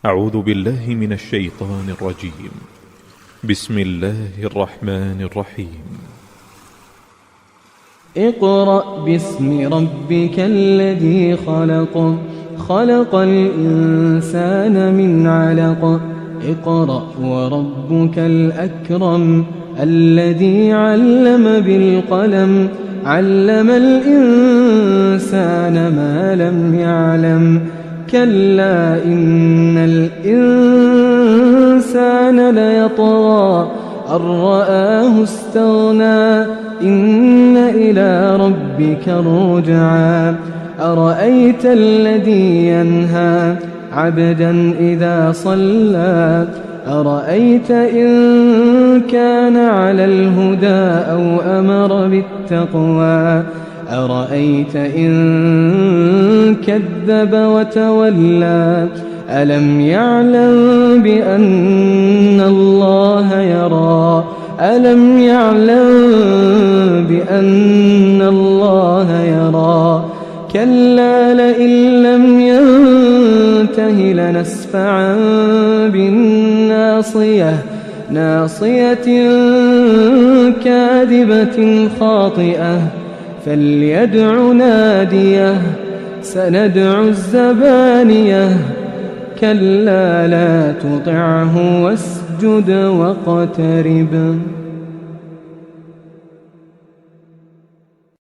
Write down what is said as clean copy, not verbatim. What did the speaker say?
أعوذ بالله من الشيطان الرجيم. بسم الله الرحمن الرحيم. اقرأ باسم ربك الذي خلق، خلق الإنسان من علق. اقرأ وربك الأكرم الذي علم بالقلم، علم الإنسان ما لم يعلم. كلا إن الإنسان ليطغى أن رآه استغنى، إن إلى ربك الرجعى. أرأيت الذي ينهى عبدا إذا صلى، أرأيت إن كان على الهدى أو أمر بالتقوى، أرأيت إن كذب وتولى. ألم يعلم بأن الله يرى، ألم يعلم بأن الله يرى. كلا لئن لم ينته لنسفعا بالناصية، ناصية كاذبة خاطئة. فليدع ناديه، سندع الزبانية. كلا لا تطعه واسجد واقترب.